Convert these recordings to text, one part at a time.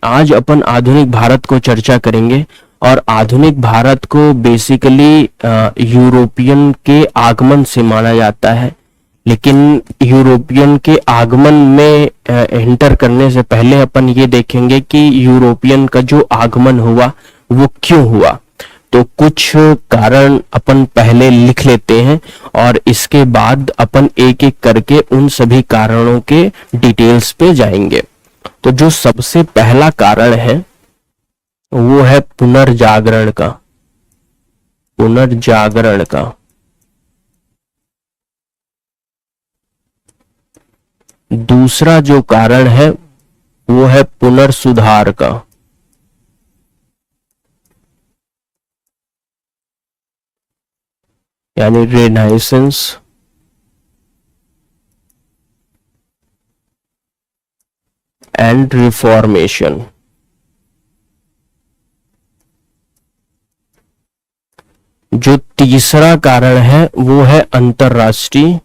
आज अपन आधुनिक भारत को चर्चा करेंगे और आधुनिक भारत को बेसिकली यूरोपियन के आगमन से माना जाता है। लेकिन यूरोपियन के आगमन में एंटर करने से पहले अपन ये देखेंगे कि यूरोपियन का जो आगमन हुआ वो क्यों हुआ। तो कुछ कारण अपन पहले लिख लेते हैं और इसके बाद अपन एक एक करके उन सभी कारणों के डिटेल्स पे जाएंगे। तो जो सबसे पहला कारण है वो है पुनर्जागरण का। पुनर्जागरण का दूसरा जो कारण है वो है पुनर्सुधार का। यानी रेनाइसेंस एंड रिफॉर्मेशन। जो तीसरा कारण है वो है अंतरराष्ट्रीय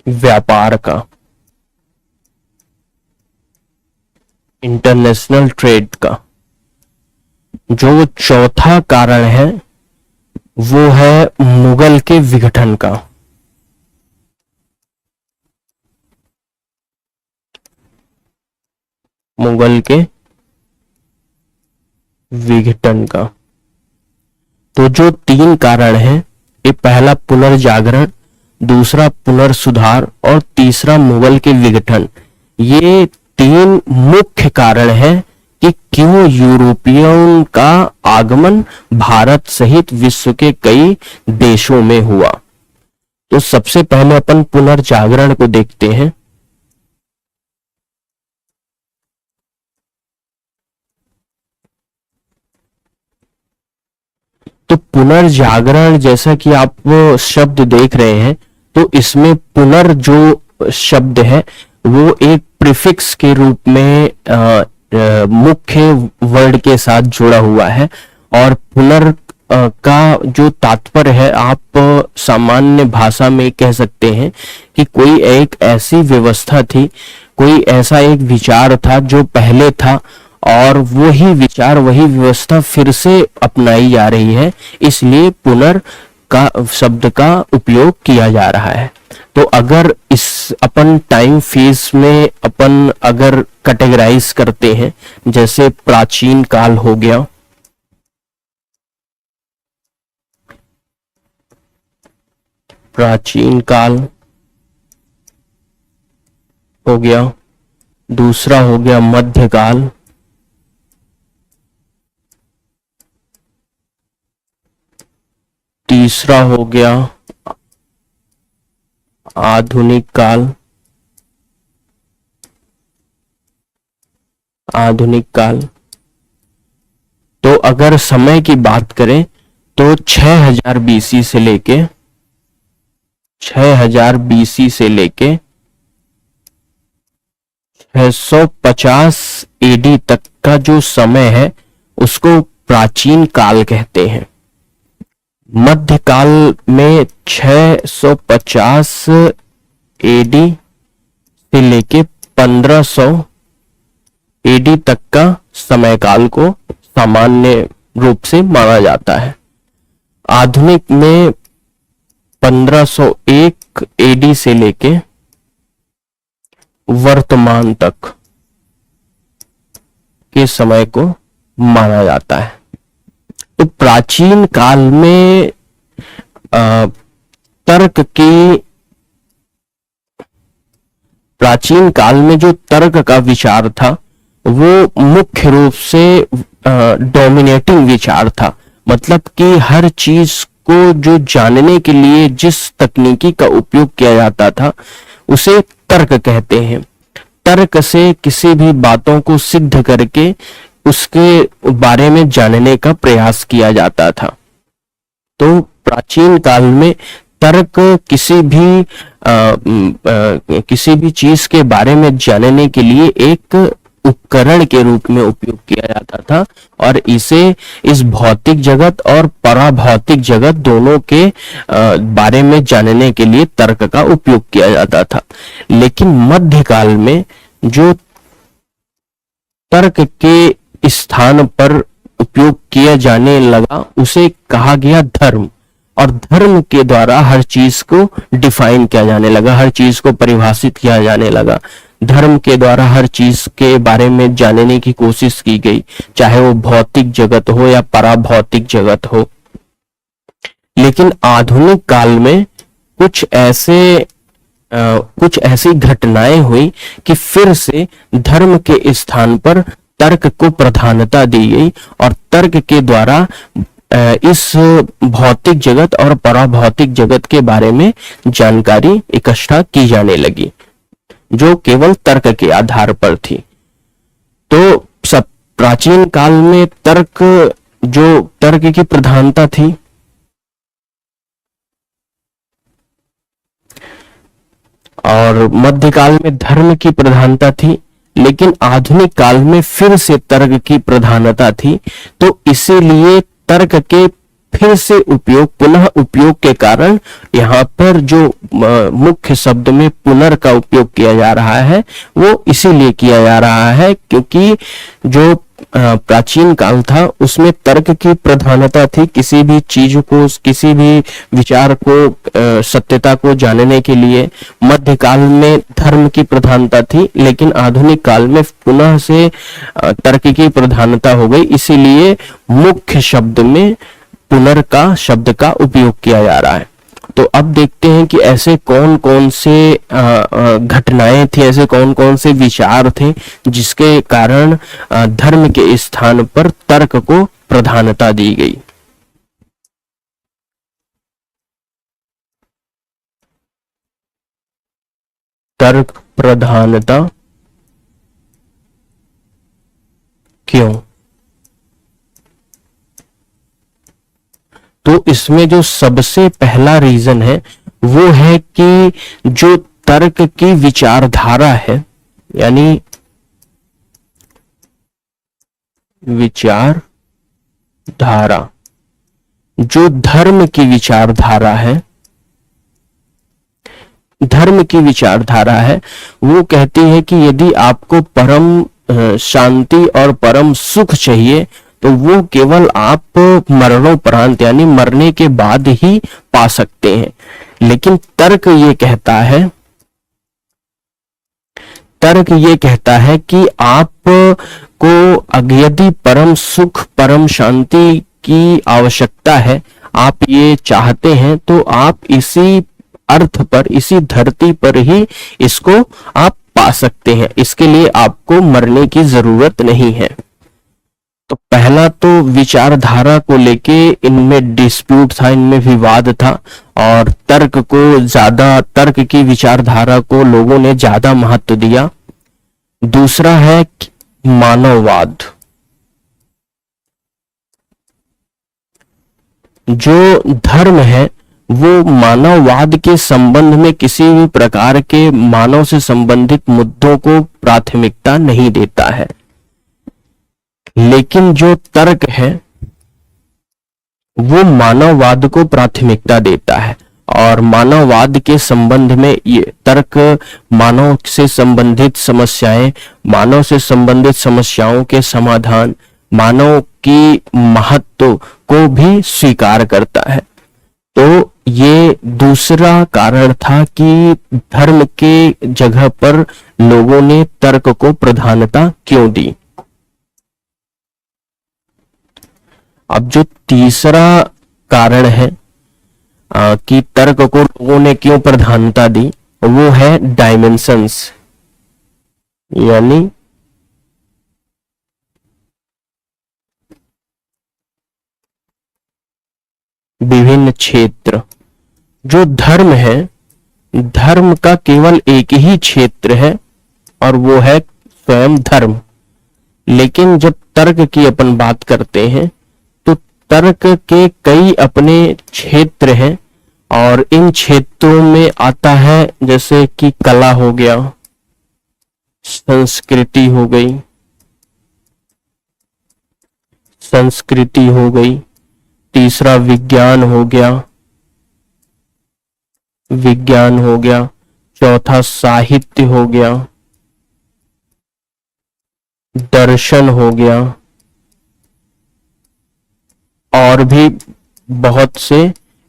व्यापार का, इंटरनेशनल ट्रेड का। जो चौथा कारण है वो है मुगल के विघटन का। मुगल के विघटन का। तो जो तीन कारण है, ये पहला पुनर्जागरण, दूसरा पुनर्सुधार और तीसरा मुगल के विघटन, ये तीन मुख्य कारण है कि क्यों यूरोपियन का आगमन भारत सहित विश्व के कई देशों में हुआ। तो सबसे पहले अपन पुनर्जागरण को देखते हैं। तो पुनर्जागरण, जैसा कि आप शब्द देख रहे हैं, तो इसमें पुनर जो शब्द है वो एक प्रीफिक्स के रूप में मुख्य वर्ड के साथ जुड़ा हुआ है। और पुनर का जो तात्पर्य है, आप सामान्य भाषा में कह सकते हैं कि कोई एक ऐसी व्यवस्था थी, कोई ऐसा एक विचार था जो पहले था और वही विचार, वही व्यवस्था फिर से अपनाई जा रही है, इसलिए पुनर का शब्द का उपयोग किया जा रहा है। तो अगर इस अपन टाइम फेज में अपन अगर कैटेगराइज करते हैं, जैसे प्राचीन काल हो गया, प्राचीन काल हो गया, दूसरा हो गया मध्यकाल, तीसरा हो गया आधुनिक काल, आधुनिक काल। तो अगर समय की बात करें तो 6000 बीसी से लेके 650 एडी तक का जो समय है उसको प्राचीन काल कहते हैं। मध्यकाल में 650 एडी से लेके 1500 एडी तक का समय काल को सामान्य रूप से माना जाता है। आधुनिक में 1501 एडी से लेके वर्तमान तक के समय को माना जाता है। तो प्राचीन काल में प्राचीन काल में जो तर्क का विचार था वो मुख्य रूप से डोमिनेटिंग विचार था। मतलब कि हर चीज को जो जानने के लिए जिस तकनीकी का उपयोग किया जाता था उसे तर्क कहते हैं। तर्क से किसी भी बातों को सिद्ध करके उसके बारे में जानने का प्रयास किया जाता था। तो प्राचीन काल में तर्क किसी भी चीज के बारे में जानने के लिए एक उपकरण के रूप में उपयोग किया जाता था और इसे इस भौतिक जगत और पराभौतिक जगत दोनों के बारे में जानने के लिए तर्क का उपयोग किया जाता था। लेकिन मध्यकाल में जो तर्क के स्थान पर उपयोग किया जाने लगा उसे कहा गया धर्म, और धर्म के द्वारा हर चीज को डिफाइन किया जाने लगा, हर चीज को परिभाषित किया जाने लगा। धर्म के द्वारा हर चीज के बारे में जानने की कोशिश की गई, चाहे वो भौतिक जगत हो या पराभौतिक जगत हो। लेकिन आधुनिक काल में कुछ ऐसी घटनाएं हुई कि फिर से धर्म के स्थान पर तर्क को प्रधानता दी गई और तर्क के द्वारा इस भौतिक जगत और पराभौतिक जगत के बारे में जानकारी इकट्ठा की जाने लगी, जो केवल तर्क के आधार पर थी। तो सब प्राचीन काल में तर्क की प्रधानता थी, और मध्यकाल में धर्म की प्रधानता थी, लेकिन आधुनिक काल में फिर से तर्क की प्रधानता थी। तो इसीलिए तर्क के फिर से पुनः उपयोग के कारण यहाँ पर जो मुख्य शब्द में पुनर् का उपयोग किया जा रहा है वो इसीलिए किया जा रहा है क्योंकि जो प्राचीन काल था उसमें तर्क की प्रधानता थी। किसी भी चीज को, किसी भी विचार को, सत्यता को जानने के लिए मध्यकाल में धर्म की प्रधानता थी, लेकिन आधुनिक काल में पुनः से तर्क की प्रधानता हो गई। इसीलिए मुख्य शब्द में पुनर् का शब्द का उपयोग किया जा रहा है। तो अब देखते हैं कि ऐसे कौन कौन से घटनाएं थी, ऐसे कौन कौन से विचार थे जिसके कारण धर्म के स्थान पर तर्क को प्रधानता दी गई। तर्क प्रधानता क्यों? तो इसमें जो सबसे पहला रीजन है वो है कि जो तर्क की विचारधारा है, यानी विचारधारा, जो धर्म की विचारधारा है, धर्म की विचारधारा है वो कहती है कि यदि आपको परम शांति और परम सुख चाहिए तो वो केवल आप मरणोपरांत यानी मरने के बाद ही पा सकते हैं। लेकिन तर्क ये कहता है कि आप को यदि परम सुख परम शांति की आवश्यकता है, आप ये चाहते हैं, तो आप इसी अर्थ पर, इसी धरती पर ही इसको आप पा सकते हैं। इसके लिए आपको मरने की जरूरत नहीं है। तो पहला तो विचारधारा को लेके इनमें डिस्प्यूट था, इनमें विवाद था और तर्क की विचारधारा को लोगों ने ज्यादा महत्व दिया। दूसरा है मानववाद। जो धर्म है वो मानववाद के संबंध में किसी भी प्रकार के मानव से संबंधित मुद्दों को प्राथमिकता नहीं देता है, लेकिन जो तर्क है वो मानववाद को प्राथमिकता देता है। और मानववाद के संबंध में ये तर्क मानव से संबंधित समस्याएं, मानव से संबंधित समस्याओं के समाधान, मानव की महत्व को भी स्वीकार करता है। तो ये दूसरा कारण था कि धर्म के जगह पर लोगों ने तर्क को प्रधानता क्यों दी। अब जो तीसरा कारण है कि तर्क को लोगों ने क्यों प्रधानता दी, वो है डायमेंशंस, यानी विभिन्न क्षेत्र। जो धर्म है, धर्म का केवल एक ही क्षेत्र है और वो है स्वयं धर्म। लेकिन जब तर्क की अपन बात करते हैं तो तर्क के कई अपने क्षेत्र हैं और इन क्षेत्रों में आता है जैसे कि कला हो गया, संस्कृति हो गई, संस्कृति हो गई, तीसरा विज्ञान हो गया, चौथा साहित्य हो गया, दर्शन हो गया, और भी बहुत से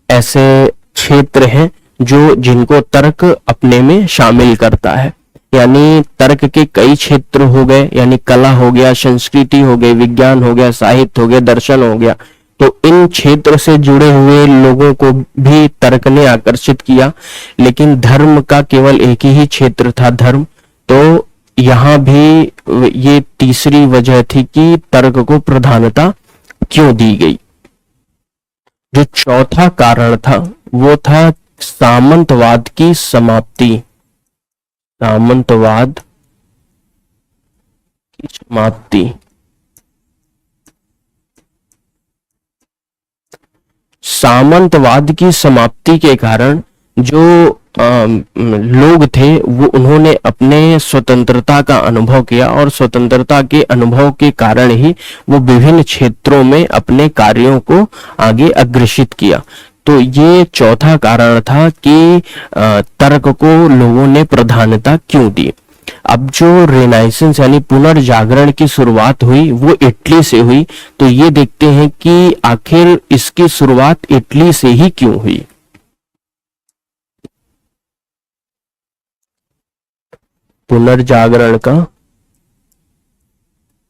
ऐसे क्षेत्र हैं जो जिनको तर्क अपने में शामिल करता है। यानी तर्क के कई क्षेत्र हो गए, यानी कला हो गया, संस्कृति हो गई, विज्ञान हो गया, साहित्य हो गया, दर्शन हो गया। तो इन क्षेत्र से जुड़े हुए लोगों को भी तर्क ने आकर्षित किया, लेकिन धर्म का केवल एक ही क्षेत्र था, धर्म। तो यहां भी ये तीसरी वजह थी कि तर्क को प्रधानता क्यों दी गई। जो चौथा कारण था वो था सामंतवाद की समाप्ति। सामंतवाद की समाप्ति। सामंतवाद की समाप्ति के कारण जो लोग थे वो उन्होंने अपने स्वतंत्रता का अनुभव किया, और स्वतंत्रता के अनुभव के कारण ही वो विभिन्न क्षेत्रों में अपने कार्यों को आगे अग्रेसित किया। तो ये चौथा कारण था कि तर्क को लोगों ने प्रधानता क्यों दी। अब जो रेनाइसेंस यानी पुनर्जागरण की शुरुआत हुई वो इटली से हुई। तो ये देखते हैं कि आखिर इसकी शुरुआत इटली से ही क्यों हुई। पुनर्जागरण का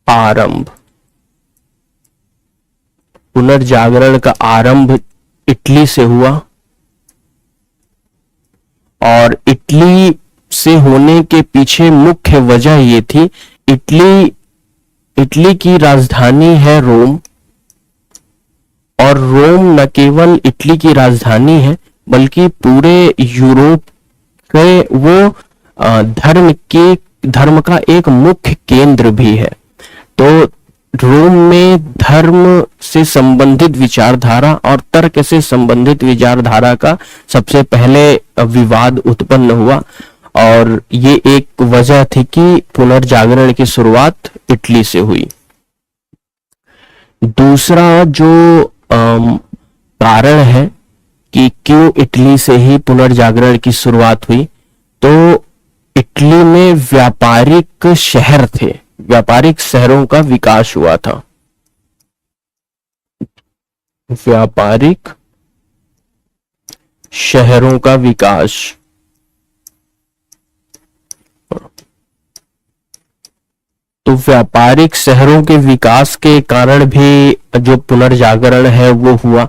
आरंभ, पुनर्जागरण का आरंभ इटली से हुआ, और इटली से होने के पीछे मुख्य वजह ये थी, इटली की राजधानी है रोम, और रोम न केवल इटली की राजधानी है बल्कि पूरे यूरोप के वो धर्म का एक मुख्य केंद्र भी है। तो रोम में धर्म से संबंधित विचारधारा और तर्क से संबंधित विचारधारा का सबसे पहले विवाद उत्पन्न हुआ, और ये एक वजह थी कि पुनर्जागरण की शुरुआत इटली से हुई। दूसरा जो कारण है कि क्यों इटली से ही पुनर्जागरण की शुरुआत हुई, तो इटली में व्यापारिक शहर थे, व्यापारिक शहरों का विकास हुआ था। व्यापारिक शहरों का विकास। तो व्यापारिक शहरों के विकास के कारण भी जो पुनर्जागरण है वो हुआ,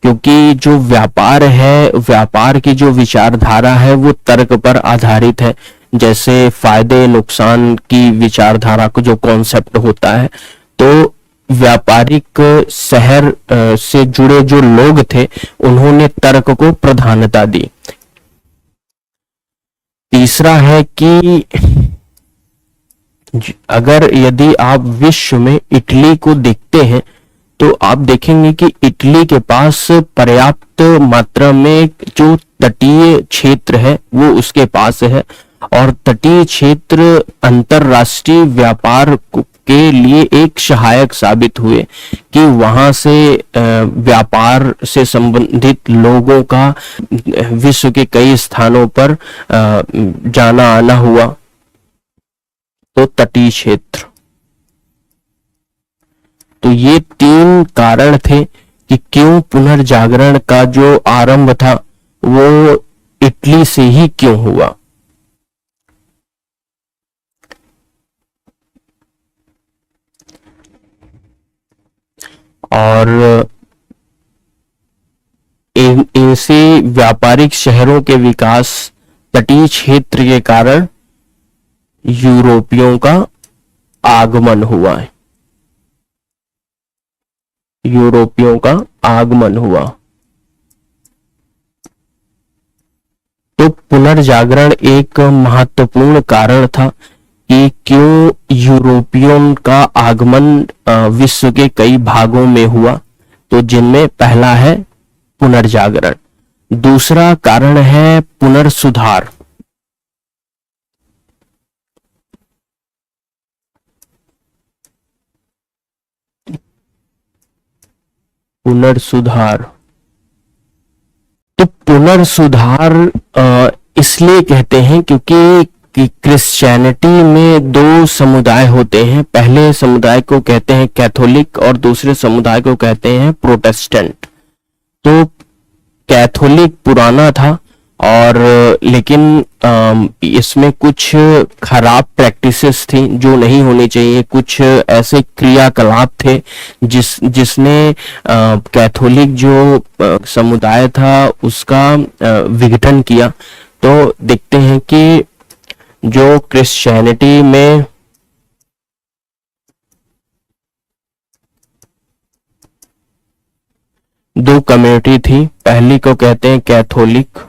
क्योंकि जो व्यापार है, व्यापार की जो विचारधारा है वो तर्क पर आधारित है। जैसे फायदे नुकसान की विचारधारा को जो कॉन्सेप्ट होता है, तो व्यापारिक शहर से जुड़े जो लोग थे उन्होंने तर्क को प्रधानता दी। तीसरा है कि अगर यदि आप विश्व में इटली को देखते हैं तो आप देखेंगे कि इटली के पास पर्याप्त मात्रा में जो तटीय क्षेत्र है वो उसके पास है, और तटीय क्षेत्र अंतरराष्ट्रीय व्यापार के लिए एक सहायक साबित हुए कि वहां से व्यापार से संबंधित लोगों का विश्व के कई स्थानों पर जाना आना हुआ। तो तटीय क्षेत्र। तो ये तीन कारण थे कि क्यों पुनर्जागरण का जो आरंभ था वो इटली से ही क्यों हुआ। और इनसे व्यापारिक शहरों के विकास, तटीय क्षेत्र के कारण यूरोपियों का आगमन हुआ है। यूरोपियों का आगमन हुआ। तो पुनर्जागरण एक महत्वपूर्ण कारण था कि क्यों यूरोपियों का आगमन विश्व के कई भागों में हुआ। तो जिनमें पहला है पुनर्जागरण, दूसरा कारण है पुनर्सुधार। पुनर्सुधार। तो पुनर्सुधार इसलिए कहते हैं क्योंकि कि क्रिश्चियनिटी में दो समुदाय होते हैं। पहले समुदाय को कहते हैं कैथोलिक और दूसरे समुदाय को कहते हैं प्रोटेस्टेंट। तो कैथोलिक पुराना था और लेकिन इसमें कुछ खराब प्रैक्टिसेस थी जो नहीं होनी चाहिए। कुछ ऐसे क्रियाकलाप थे जिसने कैथोलिक जो समुदाय था उसका विघटन किया। तो देखते हैं कि जो क्रिश्चियनिटी में दो कम्युनिटी थी, पहली को कहते हैं कैथोलिक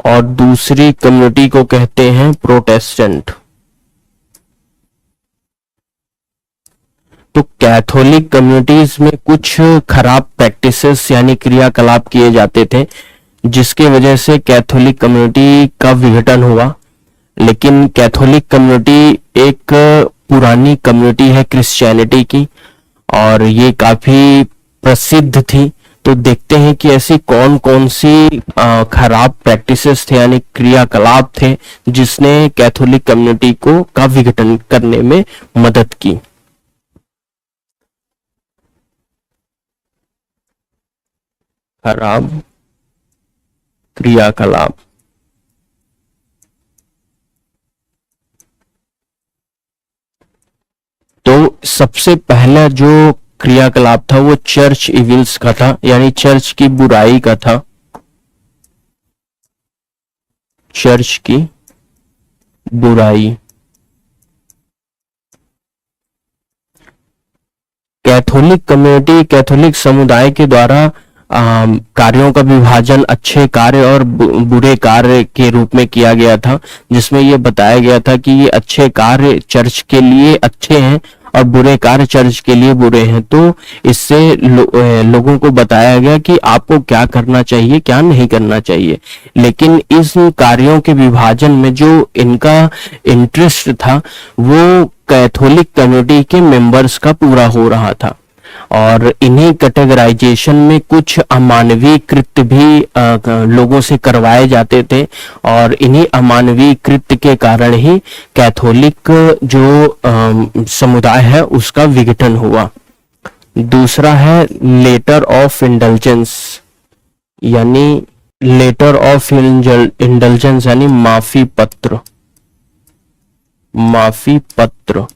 और दूसरी कम्युनिटी को कहते हैं प्रोटेस्टेंट। तो कैथोलिक कम्युनिटीज में कुछ खराब प्रैक्टिसेस यानी क्रियाकलाप किए जाते थे जिसके वजह से कैथोलिक कम्युनिटी का विघटन हुआ। लेकिन कैथोलिक कम्युनिटी एक पुरानी कम्युनिटी है क्रिश्चियनिटी की और ये काफी प्रसिद्ध थी। तो देखते हैं कि ऐसी कौन कौन सी खराब प्रैक्टिसेस थे यानी क्रियाकलाप थे जिसने कैथोलिक कम्युनिटी को का विघटन करने में मदद की। खराब क्रियाकलाप। तो सबसे पहला जो क्रियाकलाप था वो चर्च इविल्स का था यानी चर्च की बुराई का था। चर्च की बुराई। कैथोलिक कम्युनिटी कैथोलिक समुदाय के द्वारा कार्यों का विभाजन अच्छे कार्य और बुरे कार्य के रूप में किया गया था, जिसमें यह बताया गया था कि ये अच्छे कार्य चर्च के लिए अच्छे हैं और बुरे कार्य चर्च के लिए बुरे हैं। तो इससे लोगों को बताया गया कि आपको क्या करना चाहिए क्या नहीं करना चाहिए। लेकिन इस कार्यों के विभाजन में जो इनका इंटरेस्ट था वो कैथोलिक कम्युनिटी के मेंबर्स का पूरा हो रहा था और इन्हीं कैटेगराइजेशन में कुछ अमानवीय कृत्य भी लोगों से करवाए जाते थे और इन्हीं अमानवीय कृत्य के कारण ही कैथोलिक जो समुदाय है उसका विघटन हुआ। दूसरा है लेटर ऑफ इंडल्जेंस यानी लेटर ऑफ इंडल्जेंस यानी माफी पत्र। माफी पत्र।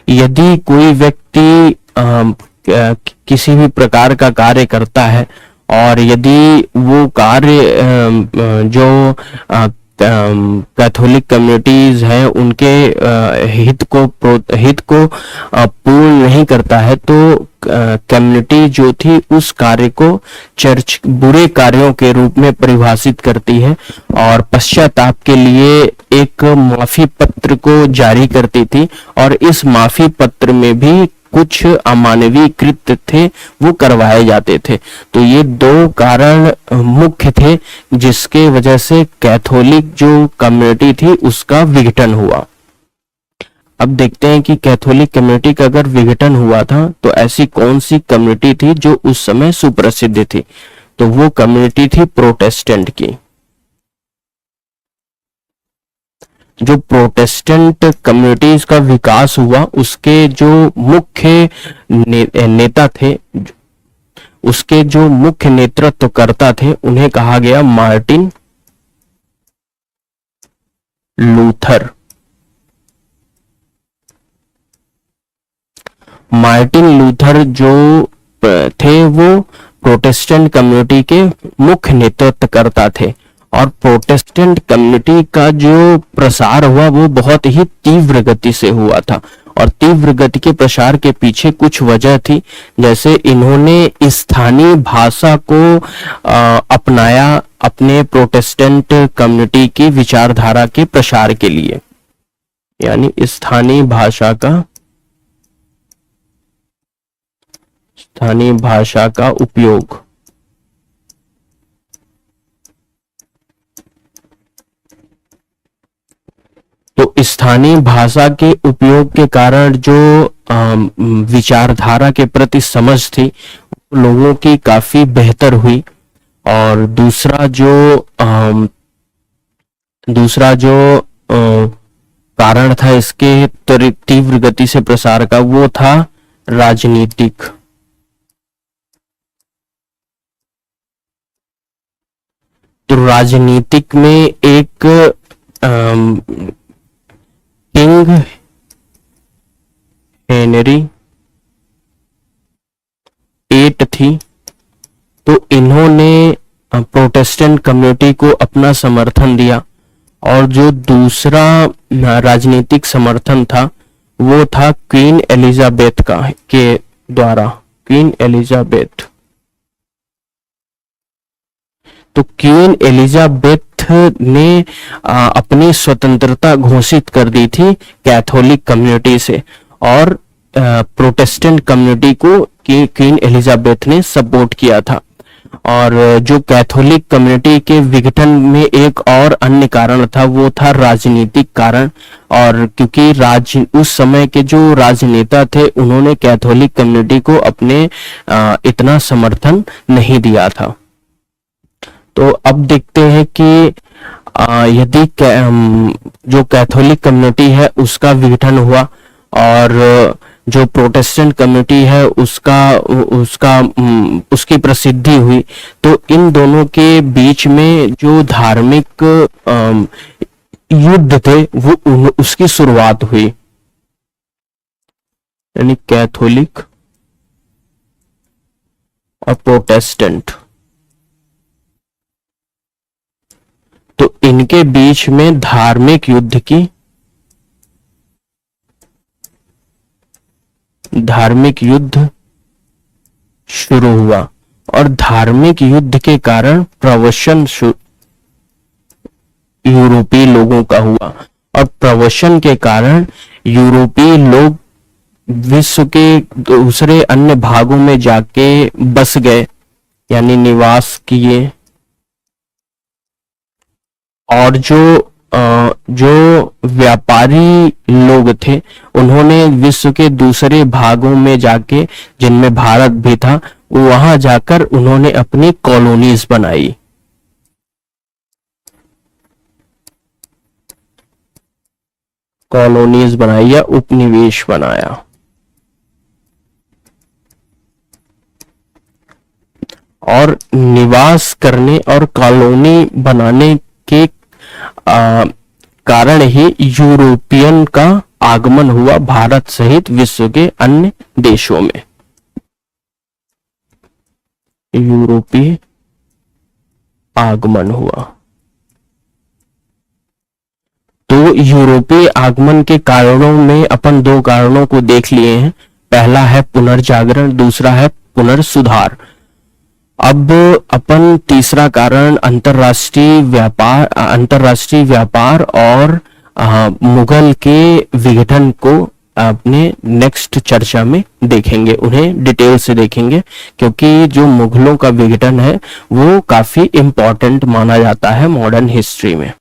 यदि कोई व्यक्ति किसी भी प्रकार का कार्य करता है और यदि वो कार्य जो कैथोलिक कम्युनिटीज हैं उनके हित को पूर्ण नहीं करता है तो कम्युनिटी जो थी उस कार्य को चर्च बुरे कार्यों के रूप में परिभाषित करती है और पश्चाताप के लिए एक माफी पत्र को जारी करती थी और इस माफी पत्र में भी कुछ अमानवीय कृत्य थे वो करवाए जाते थे। तो ये दो कारण मुख्य थे जिसके वजह से कैथोलिक जो कम्युनिटी थी उसका विघटन हुआ। अब देखते हैं कि कैथोलिक कम्युनिटी का अगर विघटन हुआ था तो ऐसी कौन सी कम्युनिटी थी जो उस समय सुप्रसिद्ध थी। तो वो कम्युनिटी थी प्रोटेस्टेंट की। जो प्रोटेस्टेंट कम्युनिटीज का विकास हुआ उसके जो मुख्य नेता थे उसके जो मुख्य नेतृत्वकर्ता थे उन्हें कहा गया मार्टिन लूथर। मार्टिन लूथर जो थे वो प्रोटेस्टेंट कम्युनिटी के मुख्य नेतृत्वकर्ता थे और प्रोटेस्टेंट कम्युनिटी का जो प्रसार हुआ वो बहुत ही तीव्र गति से हुआ था और तीव्र गति के प्रसार के पीछे कुछ वजह थी। जैसे इन्होंने स्थानीय भाषा को अपनाया अपने प्रोटेस्टेंट कम्युनिटी की विचारधारा के प्रसार के लिए यानी स्थानीय भाषा का उपयोग। तो स्थानीय भाषा के उपयोग के कारण जो विचारधारा के प्रति समझ थी लोगों की काफी बेहतर हुई। और दूसरा जो कारण था इसके तीव्र गति से प्रसार का, वो था राजनीतिक। तो राजनीतिक में एक किंग हेनरी 8 थी, तो इन्होंने प्रोटेस्टेंट कम्युनिटी को अपना समर्थन दिया। और जो दूसरा राजनीतिक समर्थन था वो था क्वीन एलिजाबेथ के द्वारा, क्वीन एलिजाबेथ। तो क्वीन एलिजाबेथ ने अपनी स्वतंत्रता घोषित कर दी थी कैथोलिक कम्युनिटी से, और प्रोटेस्टेंट कम्युनिटी को क्वीन एलिजाबेथ ने सपोर्ट किया था। और जो कैथोलिक कम्युनिटी के विघटन में एक और अन्य कारण था वो था राजनीतिक कारण। और क्योंकि उस समय के जो राजनेता थे उन्होंने कैथोलिक कम्युनिटी को अपने इतना समर्थन नहीं दिया था। तो अब देखते हैं कि यदि जो कैथोलिक कम्युनिटी है उसका विघटन हुआ और जो प्रोटेस्टेंट कम्युनिटी है उसकी प्रसिद्धि हुई, तो इन दोनों के बीच में जो धार्मिक युद्ध थे वो उसकी शुरुआत हुई, यानी कैथोलिक और प्रोटेस्टेंट। तो इनके बीच में धार्मिक युद्ध शुरू हुआ। और धार्मिक युद्ध के कारण प्रवचन यूरोपीय लोगों का हुआ, और प्रवचन के कारण यूरोपीय लोग विश्व के दूसरे अन्य भागों में जाके बस गए, यानी निवास किए। और जो व्यापारी लोग थे उन्होंने विश्व के दूसरे भागों में जाके, जिनमें भारत भी था, वहां जाकर उन्होंने अपनी कॉलोनीज बनाई। या उपनिवेश बनाया। और निवास करने और कॉलोनी बनाने के कारण ही यूरोपियन का आगमन हुआ भारत सहित विश्व के अन्य देशों में। यूरोपीय आगमन हुआ। तो यूरोपीय आगमन के कारणों में अपन दो कारणों को देख लिए हैं। पहला है पुनर्जागरण, दूसरा है पुनर्सुधार। अब अपन तीसरा कारण अंतरराष्ट्रीय व्यापार और मुगल के विघटन को अपने नेक्स्ट चर्चा में देखेंगे, उन्हें डिटेल से देखेंगे, क्योंकि जो मुगलों का विघटन है वो काफी इंपॉर्टेंट माना जाता है मॉडर्न हिस्ट्री में।